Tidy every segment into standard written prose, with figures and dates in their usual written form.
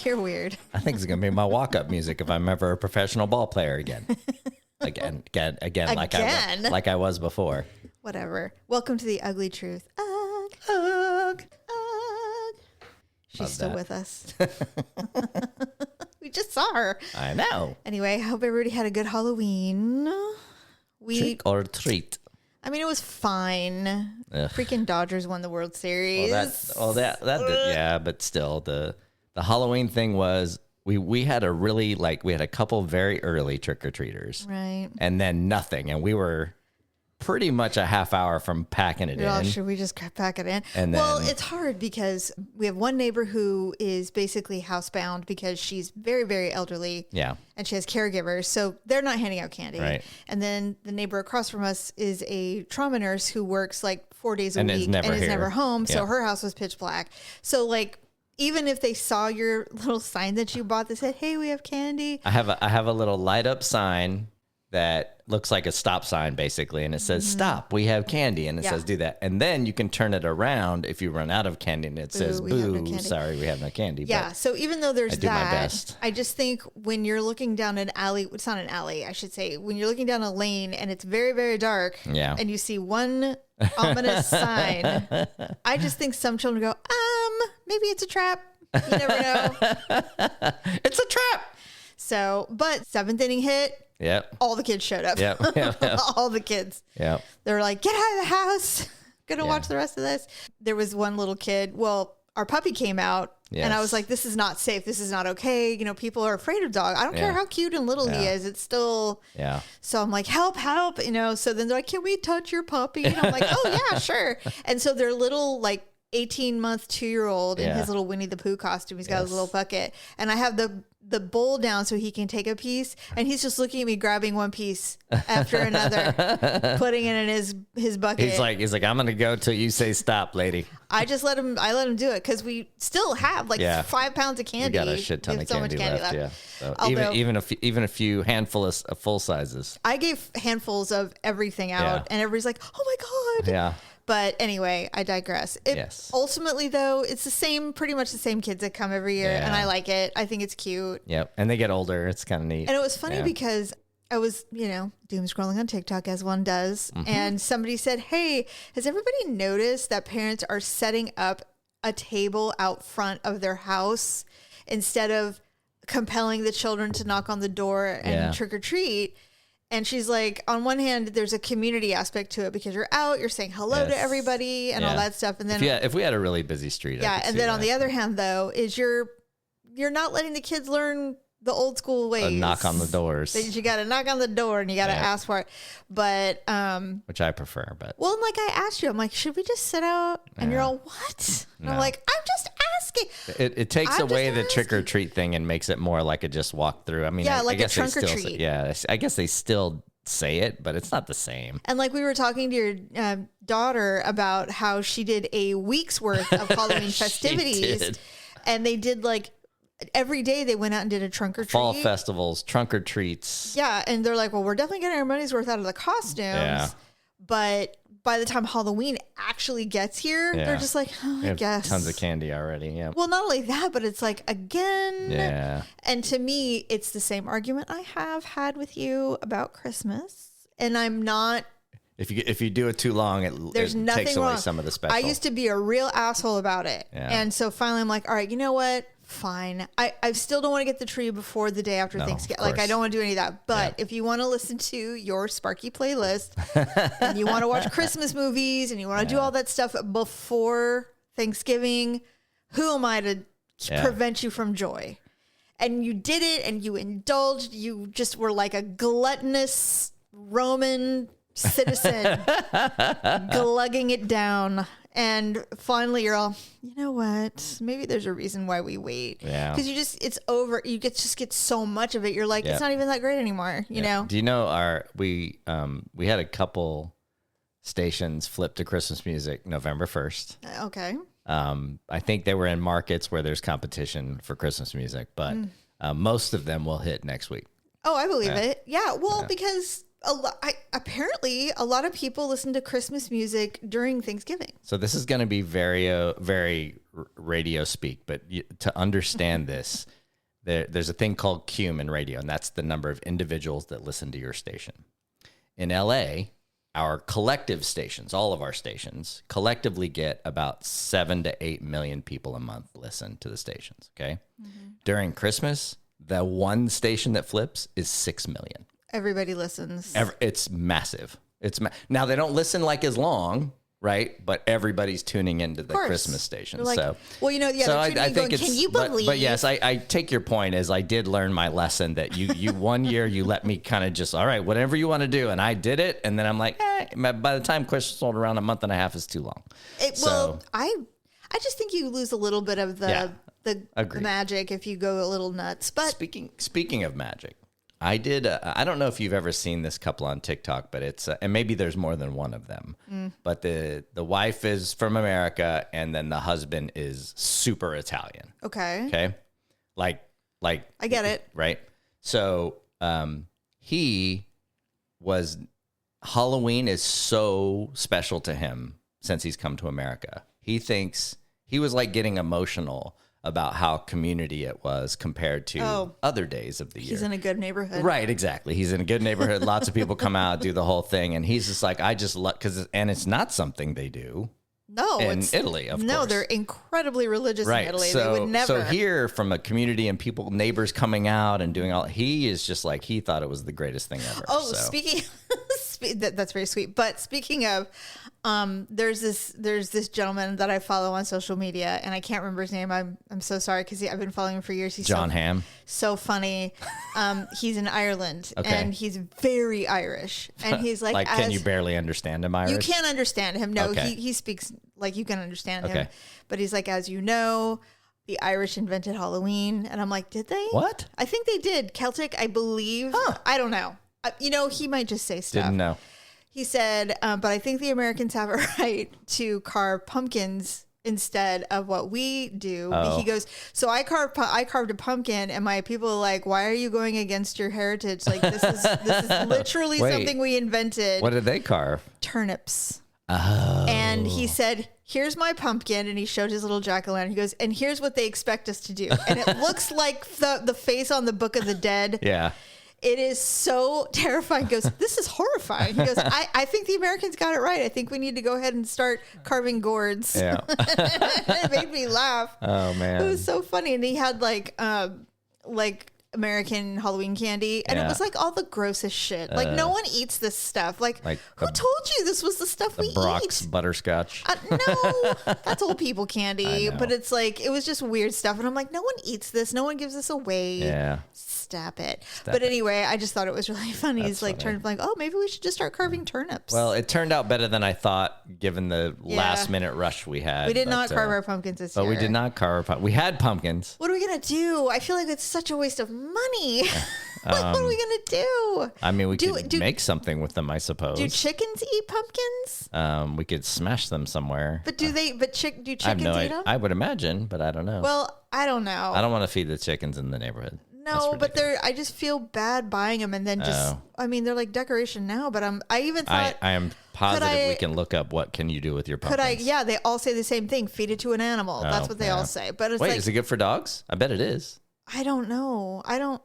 You're weird. I think it's going to be my walk-up music if I'm ever a professional ball player again. Again, like I was before. Whatever. Welcome to the ugly truth. Ugh. She's still with us. We just saw her. I know. Anyway, I hope everybody had a good Halloween. Trick or treat. I mean, it was fine. Ugh. Freaking Dodgers won the World Series. Yeah, but still, the Halloween thing was we had a couple very early trick-or-treaters. Right. And then nothing. And we were pretty much a half hour from packing it in. Should we just pack it in? And it's hard because we have one neighbor who is basically housebound because she's very, very elderly. Yeah. And she has caregivers, so they're not handing out candy. Right. And then the neighbor across from us is a trauma nurse who works like 4 days a week and is never home. Yeah. So her house was pitch black. So like, even if they saw your little sign that you bought that said, "Hey, we have candy," I have a little light up sign that looks like a stop sign basically, and it says "Stop, we have candy," and it says "Do that," and then you can turn it around if you run out of candy, and it says "Boo, sorry, we have no candy." Yeah. So even though there's my best. I just think when you're looking down an alley, it's not an alley, I should say, when you're looking down a lane and it's very, very dark, and you see one ominous sign, I just think some children go, maybe it's a trap. You never know. It's a trap. So, but seventh inning hit. Yep. All the kids showed up. Yep. All the kids. Yep. They were like, "Get out of the house. Gonna watch the rest of this." There was one little kid. Well, our puppy came out, and I was like, "This is not safe. This is not okay." You know, people are afraid of dogs. I don't care how cute and little he is. It's still. Yeah. So I'm like, help. You know. So then they're like, "Can we touch your puppy?" And I'm like, "Oh yeah, sure." And so their little 18-month 2-year-old in his little Winnie the Pooh costume. He's got his little bucket, and I have the bowl down so he can take a piece, and he's just looking at me, grabbing one piece after another, putting it in his bucket. He's like, "I'm gonna go till you say stop, lady." I let him do it because we still have 5 pounds of candy. We got a shit ton of candy left. Yeah. So Although, even a few handfuls of full sizes. I gave handfuls of everything out, and everybody's like, "Oh my god!" Yeah. But anyway, I digress. Ultimately, though, it's pretty much the same kids that come every year, and I like it. I think it's cute. Yep, and they get older. It's kind of neat. And it was funny because I was, doom scrolling on TikTok as one does, and somebody said, "Hey, has everybody noticed that parents are setting up a table out front of their house instead of compelling the children to knock on the door and trick or treat?" And she's like, on one hand, there's a community aspect to it because you're out, you're saying hello to everybody and all that stuff. And then if we had a really busy street, and then on the other hand, though, is you're not letting the kids learn the old school ways. Knock on the doors. You got to knock on the door and you got to ask for it. But which I prefer. But well, like I asked you, I'm like, should we just sit out? And you're all, what? And I'm like, I'm just asking. It takes away the trick or treat thing and makes it more like a just walk through. I mean, I guess a trunk or treat. I guess they still say it, but it's not the same. And like we were talking to your daughter about how she did a week's worth of Halloween festivities, and they did every day they went out and did a trunk or treat. Fall festivals, trunk or treats. Yeah, and they're like, well, we're definitely getting our money's worth out of the costumes, but by the time Halloween actually gets here, they're just like, I guess. Tons of candy already, yeah. Well, not only that, but it's like, again. Yeah. And to me, it's the same argument I have had with you about Christmas. And I'm not. If you do it too long, it takes away some of the special. I used to be a real asshole about it. Yeah. And so finally I'm like, all right, you know what? Fine. I still don't want to get the tree before the day after Thanksgiving. I don't want to do any of that. But if you want to listen to your Sparky playlist and you want to watch Christmas movies and you want to do all that stuff before Thanksgiving, who am I to prevent you from joy? And you did it and you indulged. You just were like a gluttonous Roman citizen glugging it down. And finally you're all, you know what? Maybe there's a reason why we wait. Yeah. Because it's over. You just get so much of it. You're like, it's not even that great anymore, you know? Do you know we had a couple stations flip to Christmas music November 1st. Okay. I think they were in markets where there's competition for Christmas music, but most of them will hit next week. Oh, I believe it. Yeah. Well, because apparently a lot of people listen to Christmas music during Thanksgiving. So this is going to be very radio speak, but to understand this, there's a thing called QM in radio, and that's the number of individuals that listen to your station. In LA, our collective stations, all of our stations, collectively get about 7 to 8 million people a month listen to the stations, okay? Mm-hmm. During Christmas, the one station that flips is 6 million. Everybody listens. It's massive. Now, they don't listen like as long, right? But everybody's tuning into the Christmas station. Like, so, well, you know, yeah, so I think it's, can you believe? But yes, I take your point as I did learn my lesson that you one year you let me kind of just, all right, whatever you want to do. And I did it. And then I'm like, by the time Christmas rolled around, a month and a half is too long. Well, I just think you lose a little bit of the magic if you go a little nuts. But speaking of magic, I did. I don't know if you've ever seen this couple on TikTok, but it's and maybe there's more than one of them. But the wife is from America, and then the husband is super Italian. Okay. Like I get it. Right. So Halloween is so special to him since he's come to America. He thinks he was like getting emotional about how community it was compared to other days of the year. He's in a good neighborhood. Right, exactly. He's in a good neighborhood. Lots of people come out, do the whole thing. And he's just like, I just love, and it's not something they do. No, in Italy, of course. No, they're incredibly religious in Italy. So, they would never. So here, from a community and neighbors coming out and doing all, he is just like, he thought it was the greatest thing ever. Speaking, that's very sweet. But speaking of, there's this gentleman that I follow on social media, and I can't remember his name. I'm so sorry because I've been following him for years. He's John Hamm. So funny. He's in Ireland, and he's very Irish, and he's like, can you barely understand him Irish? You can't understand him. No, he speaks like you can understand him, but he's like, as you know, the Irish invented Halloween, and I'm like, did they? What? I think they did. Celtic, I believe. Huh. I don't know. He might just say stuff. Didn't know. He said, but I think the Americans have a right to carve pumpkins instead of what we do. Oh. He goes, so I carved a pumpkin, and my people are like, why are you going against your heritage? Like, this is literally something we invented. What did they carve? Turnips. Oh. And he said, here's my pumpkin. And he showed his little jack-o'-lantern. He goes, and here's what they expect us to do. And it looks like the face on the Book of the Dead. Yeah. It is so terrifying. He goes, this is horrifying. He goes, I think the Americans got it right. I think we need to go ahead and start carving gourds. Yeah. It made me laugh. Oh, man. It was so funny. And he had like American Halloween candy, and it was like all the grossest shit. Like no one eats this stuff. Like who told you this was the stuff we Brock's eat? Butterscotch. No, that's old people candy. But it's like, it was just weird stuff, and I'm like, no one eats this. No one gives this away. Yeah. Stop it. But anyway, I just thought it was really funny. He's like turned like, oh, maybe we should just start carving turnips. Well, it turned out better than I thought, given the last minute rush we had. We did not carve our pumpkins this year. But we did not carve our pumpkins. We had pumpkins. What are we gonna do? I feel like it's such a waste of money. What are we gonna do? I mean, we could make something with them, I suppose. Do chickens eat pumpkins? We could smash them somewhere. But do chickens eat them? I would imagine, but I don't know. Well, I don't know. I don't want to feed the chickens in the neighborhood. No, but I just feel bad buying them and then just, I mean, they're like decoration now, but I even thought. I am positive we can look up what can you do with your pumpkins. They all say the same thing. Feed it to an animal. That's what they all say. But it's is it good for dogs? I bet it is. I don't know. Probably.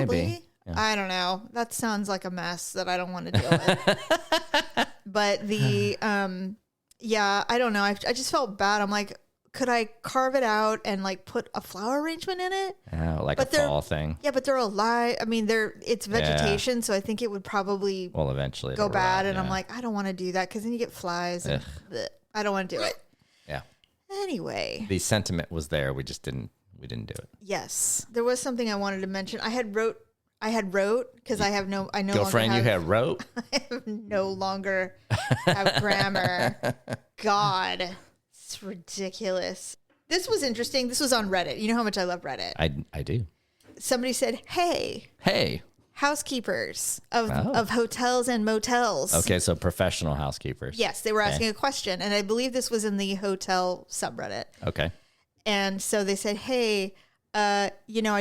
Maybe. Yeah. I don't know. That sounds like a mess that I don't want to deal with. But I don't know. I just felt bad. I'm like, could I carve it out and like put a flower arrangement in it? Oh, like a fall thing. Yeah, but they're alive. I mean, it's vegetation, so I think it would probably eventually go bad. And I'm like, I don't want to do that because then you get flies. And I don't want to do it. Yeah. Anyway, the sentiment was there. We just didn't. We didn't do it. Yes, there was something I wanted to mention. I had wrote because I no girlfriend. Longer you had wrote. I no longer have grammar. God. It's ridiculous. This was interesting. This was on Reddit. You know how much I love Reddit. I do. Somebody said, hey, housekeepers of hotels and motels. Okay, so professional housekeepers. Yes, they were asking a question, and I believe this was in the hotel subreddit. Okay. And so they said, hey, I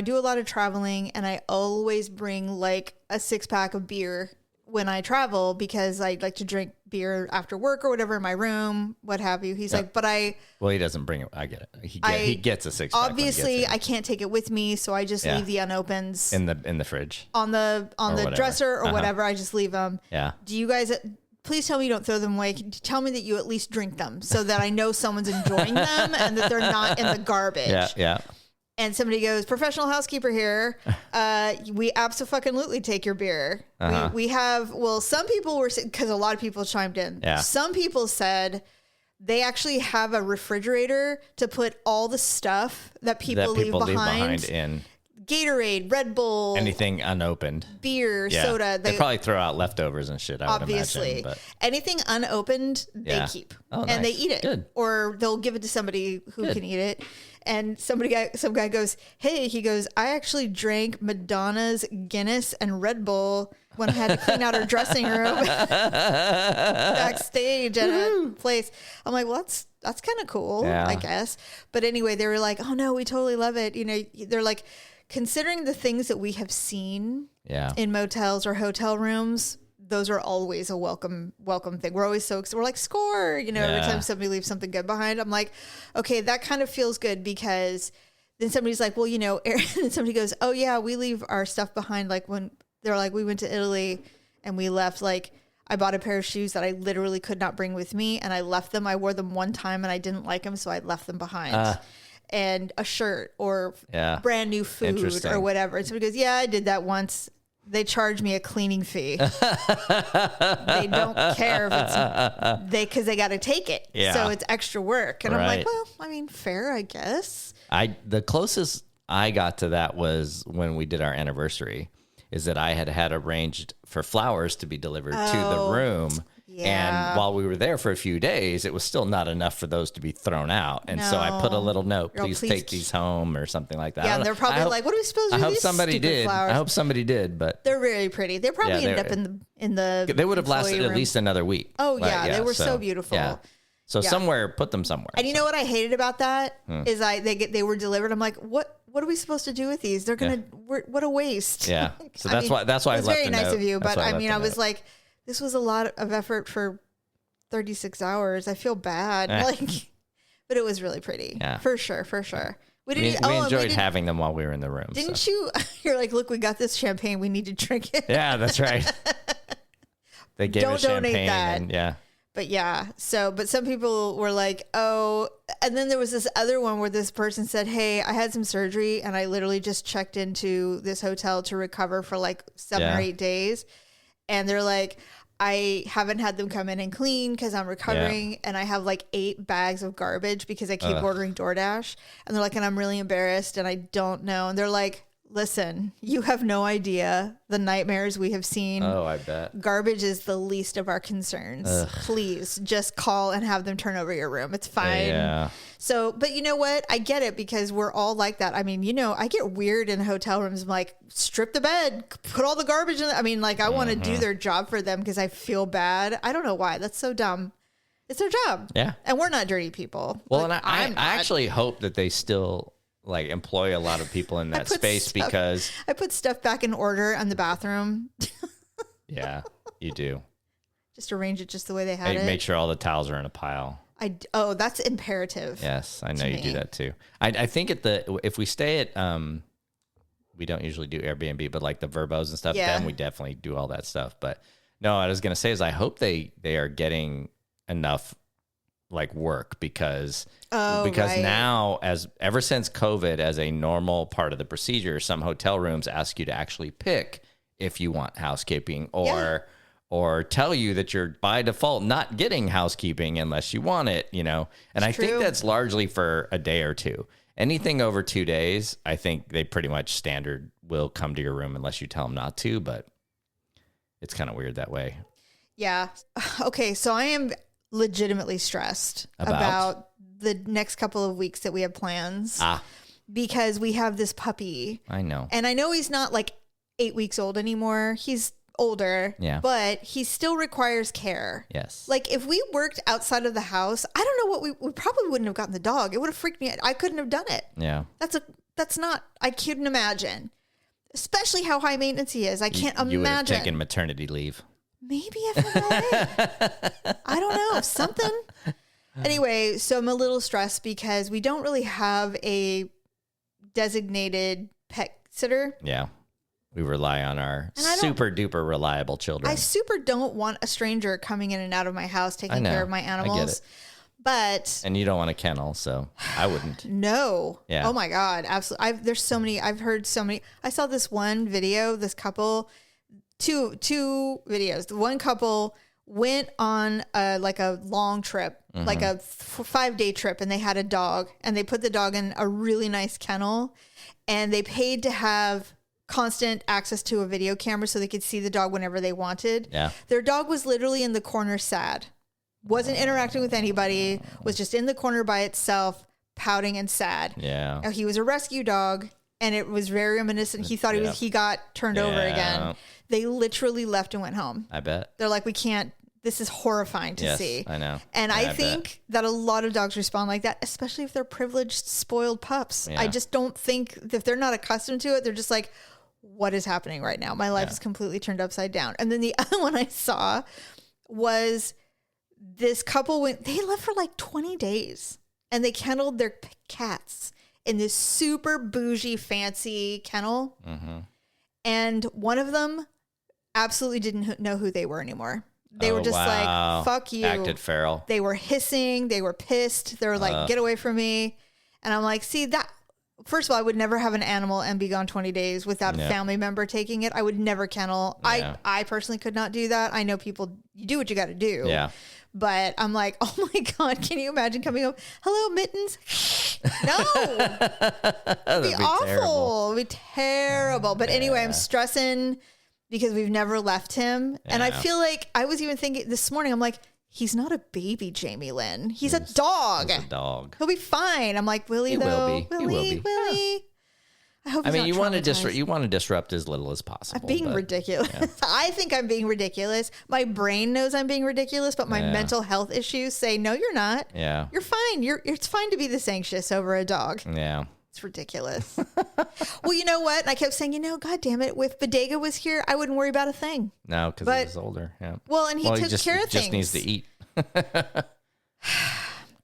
do a lot of traveling and I always bring like a 6-pack of beer when I travel because I like to drink beer after work or whatever in my room, what have you. He's like, well, he doesn't bring it. I get it. He gets a 6-pack. Obviously, I can't take it with me, so I just leave the unopens in the fridge on the dresser or whatever. I just leave them. Yeah. Do you guys? Please tell me you don't throw them away. Tell me that you at least drink them so that I know someone's enjoying them and that they're not in the garbage. Yeah. Yeah. And somebody goes, professional housekeeper here. We abso-fucking-lutely take your beer. We have, some people were, because a lot of people chimed in. Yeah. Some people said they actually have a refrigerator to put all the stuff that people leave behind in. Gatorade, Red Bull. Anything unopened. Beer, soda. They probably throw out leftovers and shit, I would imagine. But anything unopened, they keep. Oh, nice. And they eat it. Good. Or they'll give it to somebody who can eat it. And some guy goes, hey, he goes, I actually drank Madonna's Guinness and Red Bull when I had to clean out her dressing room backstage at a place. I'm like, well, that's kind of cool, I guess. But anyway, they were like, oh no, we totally love it. They're like, considering the things that we have seen in motels or hotel rooms, those are always a welcome thing. We're always so excited. We're like, score, every time somebody leaves something good behind. I'm like, okay, that kind of feels good because then somebody's like, well, and somebody goes, oh yeah, we leave our stuff behind. Like when they're like, we went to Italy and we left, like I bought a pair of shoes that I literally could not bring with me and I left them. I wore them one time and I didn't like them. So I left them behind. And a shirt or brand new food or whatever. And somebody goes, yeah, I did that once. They charge me a cleaning fee. They don't care if it's because they got to take it. Yeah. So it's extra work. And I'm like, well, I mean, fair, I guess. The closest I got to that was when we did our anniversary, is that I had arranged for flowers to be delivered to the room. Yeah. And while we were there for a few days, it was still not enough for those to be thrown out. And so I put a little note, please take these home or something like that. Yeah, and they're probably like, what are we supposed to do with these stupid flowers? I hope somebody did, but they're very pretty. They probably ended up in the they would have lasted at least another week. Oh, yeah, they were so beautiful. Yeah. So somewhere, put them somewhere. And you know what I hated about that is they were delivered. I'm like, what are we supposed to do with these? They're gonna what a waste. Yeah. So that's why I left a note. It's very nice of you, but I mean, I was like, this was a lot of effort for 36 hours. I feel bad. But it was really pretty. Yeah. For sure. We enjoyed having them while we were in the room. Didn't you? You're like, look, we got this champagne. We need to drink it. Yeah, that's right. They gave us champagne. Donate that. And, but some people were like, oh, and then there was this other one where this person said, hey, I had some surgery and I literally just checked into this hotel to recover for like 7 or 8 days. And they're like, I haven't had them come in and clean because I'm recovering and I have like 8 bags of garbage because I keep ordering DoorDash. And they're like, and I'm really embarrassed and I don't know. And they're like, listen, you have no idea the nightmares we have seen. Oh, I bet. Garbage is the least of our concerns. Please just call and have them turn over your room. It's fine. Yeah. So, but you know what? I get it because we're all like that. I mean, I get weird in hotel rooms. I'm like, strip the bed, put all the garbage in. I mean, like I want to do their job for them because I feel bad. I don't know why. That's so dumb. It's their job. Yeah. And we're not dirty people. Well, and I actually hope that they still employ a lot of people in that space because I put stuff back in order in the bathroom. Yeah, you do. Just arrange it just the way they had it. Make sure all the towels are in a pile. That's imperative. Yes, I know you do that too. I think if we stay at we don't usually do Airbnb, but like the Verbos and stuff, then we definitely do all that stuff. But no, what I was gonna say is I hope they are getting enough work because now ever since COVID, as a normal part of the procedure, some hotel rooms ask you to actually pick if you want housekeeping or tell you that you're by default not getting housekeeping unless you want it, and I think that's largely for a day or two. Anything over 2 days, I think they pretty much standard will come to your room unless you tell them not to, but it's kind of weird that way. Yeah. Okay. So I am legitimately stressed about the next couple of weeks that we have plans because we have this puppy. I know. And I know he's not 8 weeks old anymore. He's older, but he still requires care. Yes. If we worked outside of the house, I don't know what we probably wouldn't have gotten the dog. It would have freaked me out. I couldn't have done it. Yeah. That's a that's not, I couldn't imagine. Especially how high maintenance he is. I can't imagine. You would have taken maternity leave. Maybe if I don't know, something. Anyway, so I'm a little stressed because we don't really have a designated pet sitter. Yeah. We rely on our super duper reliable children. I super don't want a stranger coming in and out of my house taking care of my animals. I get it. But and you don't want a kennel, so I wouldn't. No. Yeah. Oh my God. Absolutely. There's so many. I've heard so many. I saw this one video. This couple, two videos. The one couple went on a long trip, like a 5-day trip, and they had a dog, and they put the dog in a really nice kennel, and they paid to have constant access to a video camera so they could see the dog whenever they wanted. Yeah. Their dog was literally in the corner sad. Wasn't interacting with anybody, was just in the corner by itself, pouting and sad. Yeah. Now, he was a rescue dog, and it was very reminiscent. He thought he got turned over again. They literally left and went home. I bet. They're like, we can't, this is horrifying to see. I know. And I think that a lot of dogs respond like that, especially if they're privileged, spoiled pups. Yeah. I just don't think, if they're not accustomed to it, they're just like, what is happening right now? My life is completely turned upside down. And then the other one I saw was this couple they left for like 20 days and they kenneled their cats in this super bougie, fancy kennel. Mm-hmm. And one of them absolutely didn't know who they were anymore. They were just like, fuck you. Acted feral. They were hissing. They were pissed. They were like, get away from me. And I'm like, see that. First of all, I would never have an animal and be gone 20 days without a family member taking it. I would never kennel. Yeah. I personally could not do that. I know people, you do what you got to do. Yeah. But I'm like, oh my God, can you imagine coming up? Hello, Mittens. No. It'd be awful. Terrible. It'd be terrible. But anyway, I'm stressing because we've never left him. Yeah. And I feel like I was even thinking this morning, I'm like, he's not a baby, Jamie Lynn. He's a dog. He's a dog. He'll be fine. I'm like, Willie, he though. Will be. Willie. Yeah. I hope. You want to disrupt as little as possible. I'm being ridiculous. Yeah. I think I'm being ridiculous. My brain knows I'm being ridiculous, but my mental health issues say, no, you're not. Yeah. You're fine. It's fine to be this anxious over a dog. Yeah. It's ridiculous. Well, you know what? And I kept saying, God damn it. If Bodega was here, I wouldn't worry about a thing. No, because he was older. Yeah. Well, and he took care of things. Just needs to eat.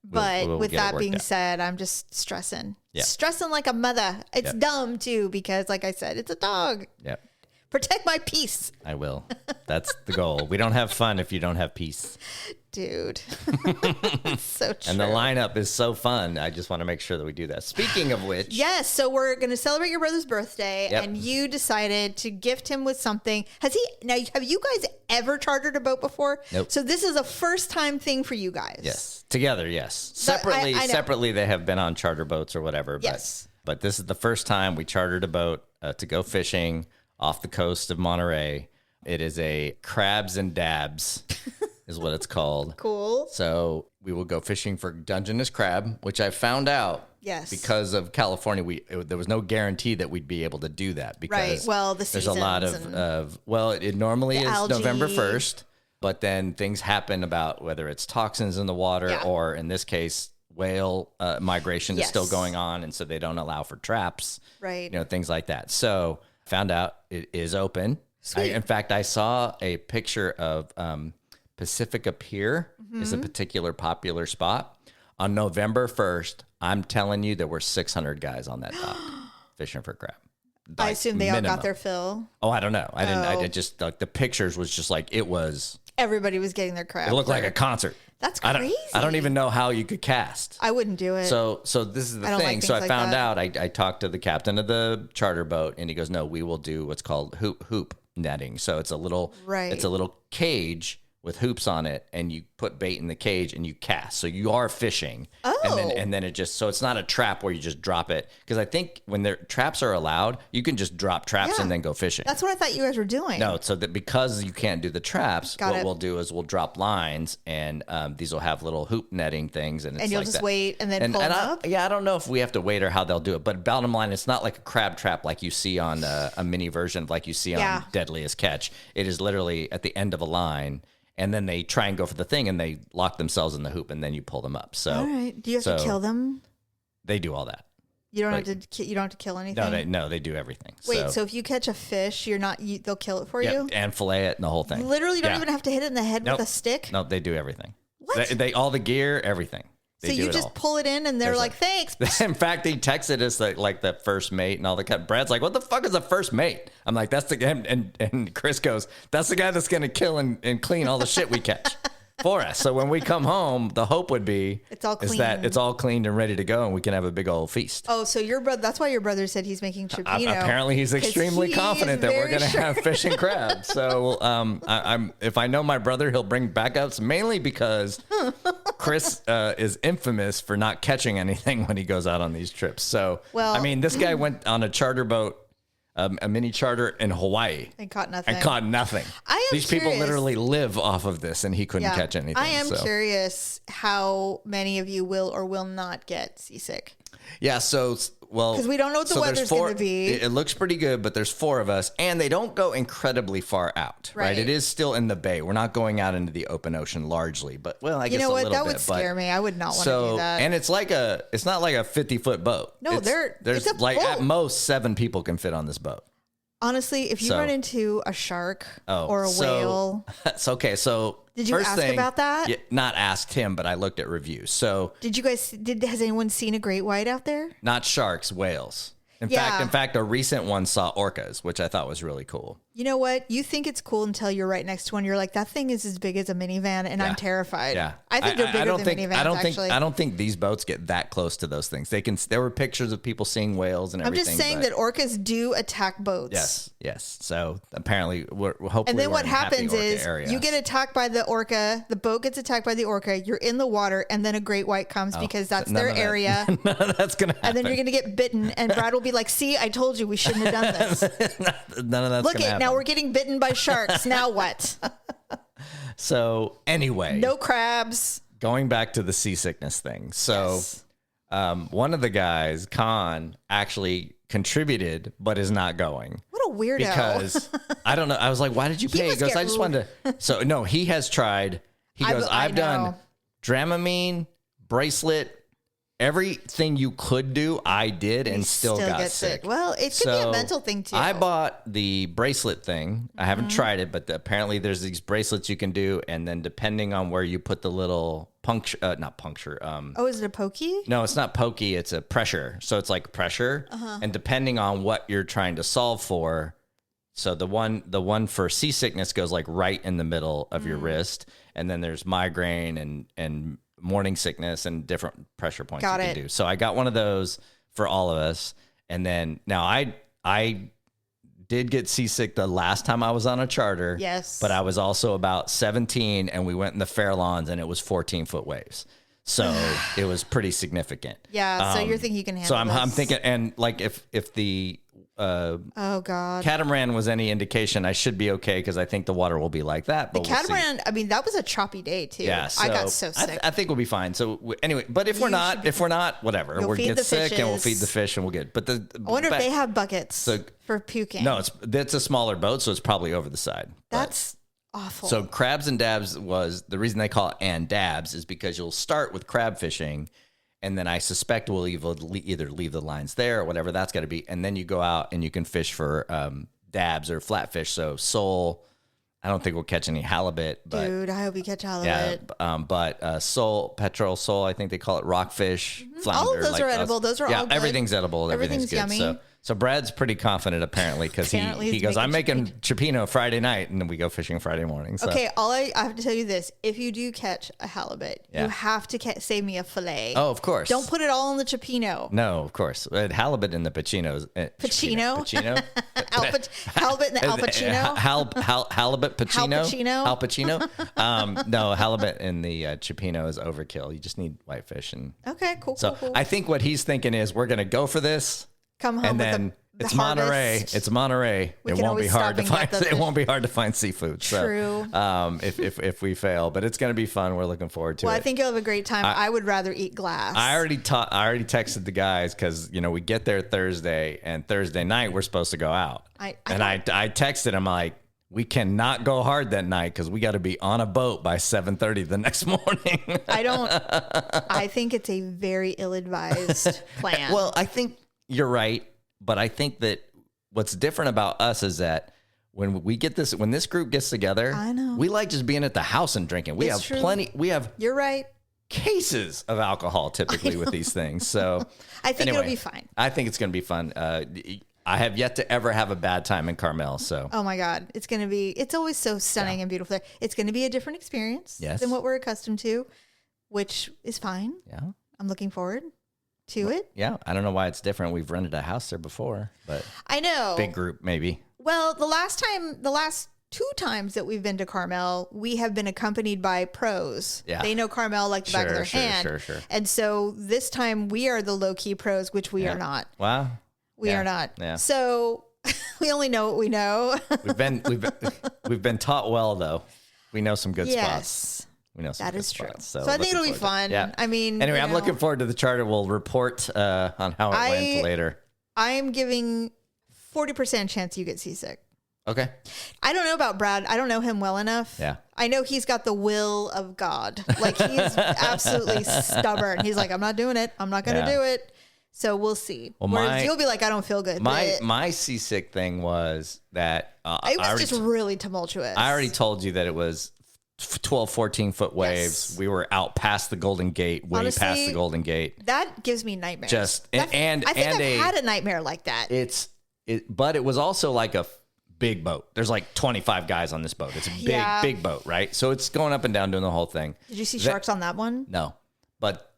But we'll with that being said, I'm just stressing. Yeah. Stressing like a mother. It's dumb too, because like I said, it's a dog. Yep. Protect my peace. I will. That's the goal. We don't have fun if you don't have peace. Dude. It's so true. And the lineup is so fun. I just want to make sure that we do that. Speaking of which. Yes. So we're going to celebrate your brother's birthday and you decided to gift him with something. Have you guys ever chartered a boat before? Nope. So this is a first time thing for you guys. Yes. Together. Yes. Separately, they have been on charter boats or whatever. Yes. But this is the first time we chartered a boat to go fishing off the coast of Monterey. It is a crabs and dabs is what it's called. Cool. So we will go fishing for Dungeness crab, which I found out because of California. There was no guarantee that we'd be able to do that because there's a lot of it normally is algae. November 1st, but then things happen about whether it's toxins in the water or in this case, whale migration is still going on. And so they don't allow for traps, right? Things like that. So found out it is open. In fact, I saw a picture of Pacifica Pier is a particular popular spot. On November 1st, I'm telling you, there were 600 guys on that dock fishing for crab. I assume they all got their fill. Oh, I don't know. I didn't. I just like the pictures was just like it was. Everybody was getting their crab. It looked like a concert. That's crazy. I don't even know how you could cast. I wouldn't do it. So this is the thing. Like so I found out. I talked to the captain of the charter boat, and he goes, "No, we will do what's called hoop netting. So it's a little cage with hoops on it, and you put bait in the cage and you cast. So you are fishing. And then it just, so it's not a trap where you just drop it. Because I think when traps are allowed, you can just drop traps and then go fishing. That's what I thought you guys were doing. No, so that because you can't do the traps, we'll do is we'll drop lines, and these will have little hoop netting things. And you'll just wait and then pull them up? I don't know if we have to wait or how they'll do it. But bottom line, it's not like a crab trap like you see on a mini version of like you see on Deadliest Catch. It is literally at the end of a line. And then they try and go for the thing, and they lock themselves in the hoop, and then you pull them up. So, all right. Do you have to kill them? They do all that. You don't have to kill anything. No, they do everything. Wait, so if you catch a fish, they'll kill it for you? And fillet it and the whole thing. Literally, you don't even have to hit it in the head with a stick? No, they do everything. What? They all the gear, everything. So you just pull it in and they're like, thanks. In fact, he texted us like the first mate and all the Brad's like, what the fuck is a first mate? I'm like, that's the guy. And Chris goes, that's the guy that's going to kill and clean all the shit we catch for us. So when we come home, the hope would be it's all clean. Is that it's all cleaned and ready to go and we can have a big old feast. Oh, so your brother, that's why your brother said he's making cioppino. Apparently he's extremely confident that we're going to have fish and crab. So if I know my brother, he'll bring backups, mainly because Chris is infamous for not catching anything when he goes out on these trips. So, this guy went on a charter boat, a mini charter in Hawaii. And caught nothing. These people literally live off of this, and he couldn't catch anything. I am curious how many of you will or will not get seasick. Yeah, because we don't know what the weather's going to be. It looks pretty good, but there's 4 of us, and they don't go incredibly far out, right? It is still in the bay. We're not going out into the open ocean largely, but I guess a little bit. That would scare me. I would not want to do that. And it's not like a 50-foot boat. No, there's like boat. At most 7 people can fit on this boat. Honestly, if you run into a shark or a whale. It's okay. So did you ask about that? Not asked him, but I looked at reviews. So has anyone seen a great white out there? Not sharks, whales. In fact, a recent one saw orcas, which I thought was really cool. You know what? You think it's cool until you're right next to one. You're like, that thing is as big as a minivan, and I'm terrified. Yeah, I think they're bigger than minivans. I don't think these boats get that close to those things. There were pictures of people seeing whales and everything. I'm just saying that orcas do attack boats. Yes. So apparently, we're hopefully. And then what happens is you get attacked by the orca. The boat gets attacked by the orca. You're in the water, and then a great white comes because that's their area. None of that's gonna happen. And then you're gonna get bitten, and Brad will be like, "See, I told you we shouldn't have done this." None of that's gonna happen. Now we're getting bitten by sharks. Now what? So anyway, no crabs. Going back to the seasickness thing. So one of the guys, Khan, actually contributed, but is not going. What a weirdo. Because I don't know. I was like, why did you pay? He goes, I just wanted to. So no, he has tried. He goes, I've done Dramamine, bracelet, everything you could do, I did, and still got sick. Well, it could be a mental thing too. I bought the bracelet thing. I haven't tried it, but apparently there's these bracelets you can do, and then depending on where you put the little not puncture. Is it a pokey? No, it's not pokey. It's a pressure. So it's like pressure, and depending on what you're trying to solve for. So the one for seasickness goes like right in the middle of your wrist, and then there's migraine and morning sickness and different pressure points you can do. So I got one of those for all of us. And then now I did get seasick the last time I was on a charter. Yes. But I was also about 17 and we went in the Fairlawns and it was 14-foot waves. So it was pretty significant. Yeah. So you're thinking you can handle this. So I'm thinking, and like if the oh God, catamaran was any indication, I should be okay because I think the water will be like that. But the catamaran, I mean, that was a choppy day too. Yeah, so I got so sick. I think we'll be fine. So anyway, but if we're not, whatever, we'll get sick and we'll feed the fish and we'll get. But I wonder if they have buckets for puking. No, it's a smaller boat, so it's probably over the side. That's awful. So crabs and dabs was the reason they call it and dabs is because you'll start with crab fishing. And then I suspect we'll either leave the lines there or whatever that's got to be. And then you go out and you can fish for dabs or flatfish. So sole, I don't think we'll catch any halibut. But, dude, I hope you catch halibut. Yeah, but sole, petrel sole, I think they call it rockfish, flounder. All of those are edible. Those are all good. Everything's edible. Everything's good. Yummy. So Brad's pretty confident apparently because he goes, I'm making cioppino Friday night, and then we go fishing Friday morning. So. Okay, I have to tell you this: if you do catch a halibut, you have to save me a fillet. Oh, of course. Don't put it all in the cioppino. No, of course. Halibut in the Pacino's. Pacino? Halibut in the Al Pacino? Halibut Pacino? Al Pacino? No, halibut in the cioppino is overkill. You just need whitefish. Okay, cool. So cool. I think what he's thinking is we're going to go for this. Come home and then it's Monterey. It's Monterey. It won't be hard to find. It won't be hard to find seafood. True. So, if we fail, but it's going to be fun. We're looking forward to it. Well, I think you'll have a great time. I would rather eat glass. I already texted the guys because we get there Thursday, and Thursday night we're supposed to go out. I texted him like, we cannot go hard that night because we got to be on a boat by 7:30 the next morning. I think it's a very ill-advised plan. Well, I think you're right. But I think that what's different about us is that when this group gets together, I know. We like just being at the house and drinking. We have plenty. We have. You're right. Cases of alcohol typically with these things. So I think it'll be fine. I think it's going to be fun. I have yet to ever have a bad time in Carmel. So, oh my God, it's always so stunning and beautiful there. It's going to be a different experience than what we're accustomed to, which is fine. Yeah. I'm looking forward to it. Yeah. I don't know why it's different. We've rented a house there before, but I know. Big group, maybe. Well, the last 2 times that we've been to Carmel, we have been accompanied by pros. Yeah. They know Carmel like the back of their hand. Sure. And so this time we are the low-key pros, which we are not. Wow. We are not. Yeah. So we only know what we know. We've been taught well, though. We know some good spots. Yes. We know some that good is true. spots. So I think it'll be fun. Yeah. I mean, anyway, I'm looking forward to the charter. We'll report on how it went later. I am giving 40% chance you get seasick. Okay. I don't know about Brad. I don't know him well enough. Yeah. I know he's got the will of God. Like, he's absolutely stubborn. He's like, I'm not doing it. I'm not going to do it. So we'll see. Well, whereas you'll be like, I don't feel good. My seasick thing was that it was just really tumultuous. I already told you that it was 12, 14-foot waves. Yes. We were out past the Golden Gate, honestly, past the Golden Gate. That gives me nightmares. I think I've had a nightmare like that. But it was also like a big boat. There's like 25 guys on this boat. It's a big boat, right? So it's going up and down doing the whole thing. Did you see sharks on that one? No, but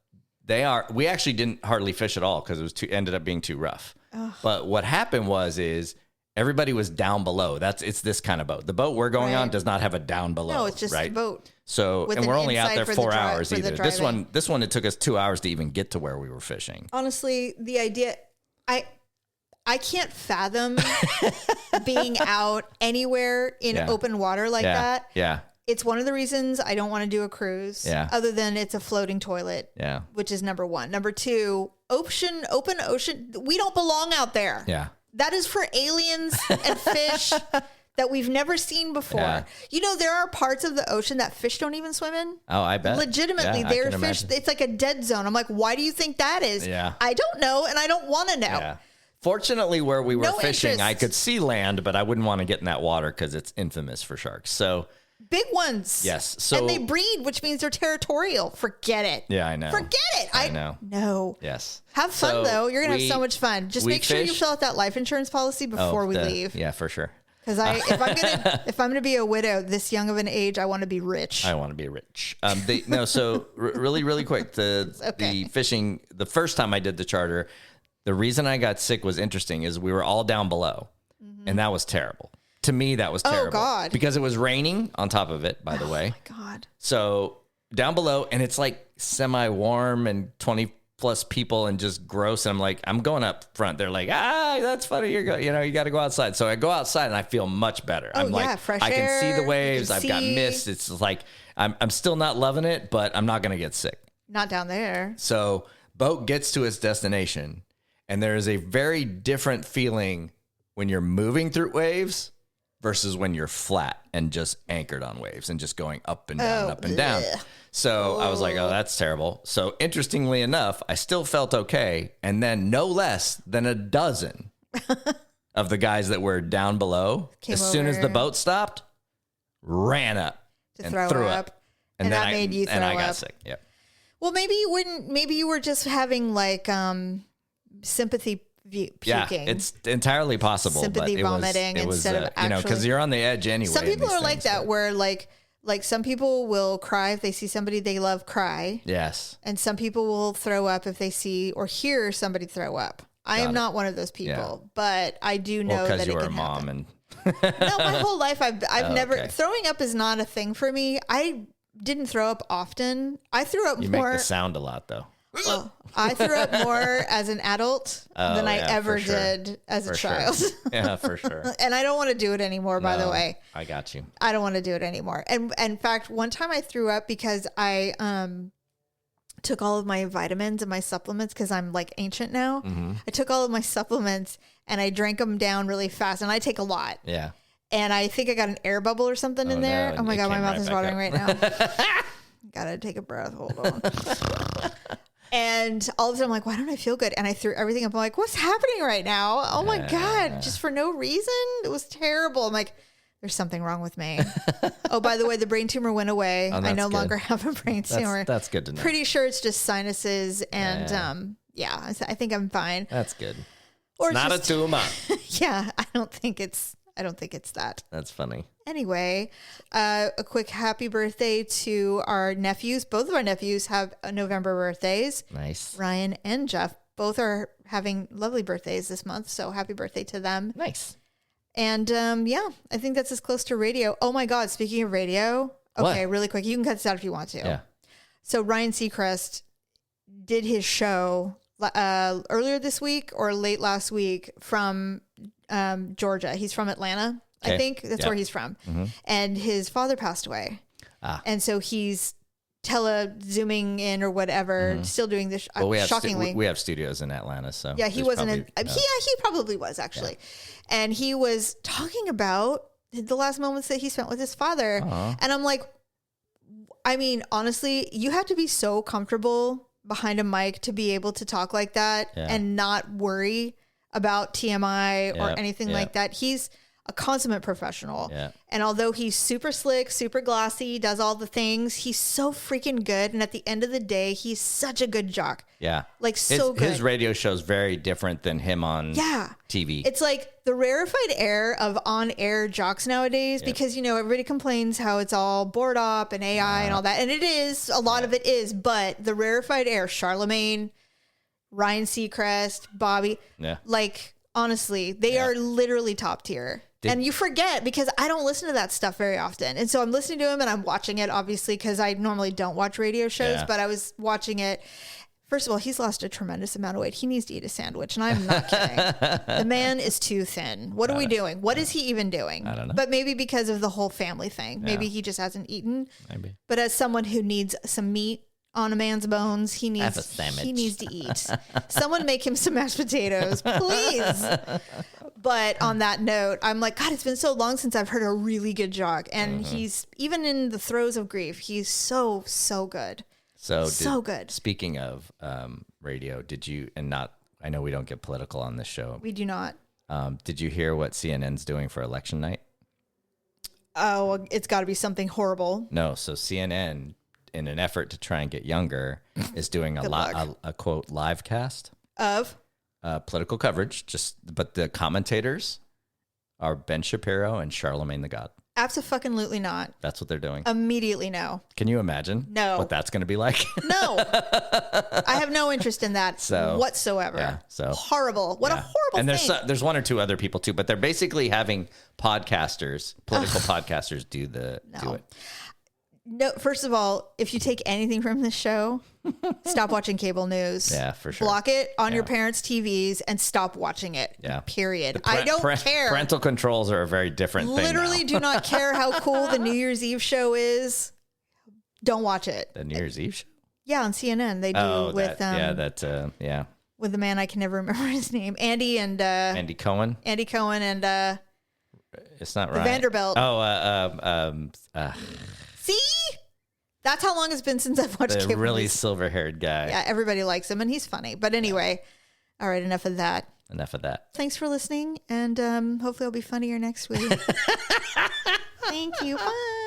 we actually didn't hardly fish at all because it ended up being too rough. Ugh. But what happened is everybody was down below. It's this kind of boat. The boat we're going on does not have a down below. No, it's just a boat. So, and we're only out there 4 hours either. This one, it took us 2 hours to even get to where we were fishing. Honestly, the idea, I can't fathom being out anywhere in open water like that. Yeah. It's one of the reasons I don't want to do a cruise. Yeah. Other than it's a floating toilet. Yeah. Which is number one. Number two, open ocean. We don't belong out there. Yeah. That is for aliens and fish that we've never seen before. Yeah. You know, there are parts of the ocean that fish don't even swim in. Oh, I bet. Legitimately, they're fish. Imagine. It's like a dead zone. I'm like, why do you think that is? Yeah. I don't know, and I don't want to know. Yeah. Fortunately, where we were fishing, I could see land, but I wouldn't want to get in that water because it's infamous for sharks. So big ones. Yes. So, and they breed, which means they're territorial. Forget it. Yeah, I know. Forget it. I know. No. Yes. Have fun, though. You're going to have so much fun. Just make sure you fill out that life insurance policy before we leave. Yeah, for sure. Because if I'm gonna be a widow this young of an age, I want to be rich. I want to be rich. So really quick, the fishing. The first time I did the charter, the reason I got sick was interesting. Is we were all down below, and that was terrible. To me, that was terrible. Oh God! Because it was raining on top of it. By the way. Oh my God! So down below, and it's like semi-warm and 20+ people and just gross. And I'm like, I'm going up front. They're like, that's funny. You got to go outside. So I go outside and I feel much better. I'm like, fresh I can air, see the waves. I've got mist. It's like, I'm still not loving it, but I'm not going to get sick. Not down there. So boat gets to its destination and there is a very different feeling when you're moving through waves versus when you're flat and just anchored on waves and just going up and down, up and down. So I was like, oh, that's terrible. So interestingly enough, I still felt okay. And then no less than a dozen of the guys that were down below, as soon as the boat stopped, ran up and threw up. And then that made you throw up. And I got sick. Yep. Well, maybe you wouldn't. Maybe you were just having like sympathy puking. Yeah, it's entirely possible. Sympathy vomiting instead of actually. Because you're on the edge anyway. Some people are like that, where like some people will cry if they see somebody they love cry. Yes. And some people will throw up if they see or hear somebody throw up. I am not one of those people, but I do know that it can happen. Because you were a mom and. No, my whole life I've never throwing up is not a thing for me. I didn't throw up often. I threw up more. You make the sound a lot though. Well, I threw up more as an adult than I ever did as a child. Sure. Yeah, for sure. And I don't want to do it anymore, by the way. I got you. I don't want to do it anymore. And in fact, one time I threw up because I took all of my vitamins and my supplements because I'm like ancient now. Mm-hmm. I took all of my supplements and I drank them down really fast. And I take a lot. Yeah. And I think I got an air bubble or something in there. No, oh my God, my mouth is watering right now. Gotta take a breath. Hold on. And all of a sudden, I'm like, why don't I feel good? And I threw everything up. I'm like, what's happening right now? Oh my God. Just for no reason. It was terrible. I'm like, there's something wrong with me. Oh, by the way, the brain tumor went away. I no longer have a brain tumor. That's good to know. Pretty sure it's just sinuses. And I think I'm fine. That's good. Or it's not a tumor. Yeah, I don't think it's that. That's funny. Anyway, a quick happy birthday to our nephews. Both of our nephews have November birthdays. Nice. Ryan and Jeff both are having lovely birthdays this month. So happy birthday to them. Nice. And I think that's as close to radio. Oh my God. Speaking of radio. Okay, really quick. You can cut this out if you want to. Yeah. So Ryan Seacrest did his show earlier this week or late last week from Georgia. He's from Atlanta. Okay. I think that's where he's from. Mm-hmm. And his father passed away. And so he's zooming in or whatever, still doing this. Well, shockingly. We have studios in Atlanta. So yeah, he wasn't. He probably was actually. Yeah. And he was talking about the last moments that he spent with his father. And I'm like, I mean, honestly, you have to be so comfortable behind a mic to be able to talk like that and not worry about TMI or anything like that. He's a consummate professional. Yeah. And although he's super slick, super glossy, does all the things, he's so freaking good. And at the end of the day, he's such a good jock. Yeah. Like so good. His radio show is very different than him on TV. It's like the rarefied air of on-air jocks nowadays because, everybody complains how it's all board op and AI and all that. And it is. A lot of it is. But the rarefied air, Charlemagne, Ryan Seacrest, Bobby, like, honestly, they are literally top tier. And you forget because I don't listen to that stuff very often. And so I'm listening to him and I'm watching it, obviously, because I normally don't watch radio shows, but I was watching it. First of all, he's lost a tremendous amount of weight. He needs to eat a sandwich, and I'm not kidding. The man is too thin. What are we doing? What is he even doing? I don't know. But maybe because of the whole family thing. Maybe he just hasn't eaten. Maybe. But as someone who needs some meat on a man's bones, he needs to eat. Someone make him some mashed potatoes, please. But on that note, I'm like, God, it's been so long since I've heard a really good jock. And he's, even in the throes of grief, he's so good. So good. Speaking of radio, I know we don't get political on this show. We do not. Did you hear what CNN's doing for election night? Oh, it's got to be something horrible. No, so CNN, in an effort to try and get younger, is doing a quote live cast of political coverage. But the commentators are Ben Shapiro and Charlemagne the God. Absolutely not. That's what they're doing. Immediately no. Can you imagine? No. What that's going to be like? No. I have no interest in that whatsoever. Yeah, so horrible. What a horrible thing. And there's one or two other people too, but they're basically having podcasters, political podcasters do it. No, first of all, if you take anything from this show, stop watching cable news. Yeah, for sure. Block it on your parents' TVs and stop watching it. Yeah. Period. I don't care. Parental controls are a very different thing. Literally do not care how cool the New Year's Eve show is. Don't watch it. The New Year's Eve show? Yeah, on CNN. They do with the man I can never remember his name. Andy Cohen. Andy Cohen and it's not right. Vanderbilt. Oh, see? That's how long it's been since I've watched cable. The really silver-haired guy. Yeah, everybody likes him, and he's funny. But anyway, all right, enough of that. Thanks for listening, and hopefully I'll be funnier next week. Thank you. Bye.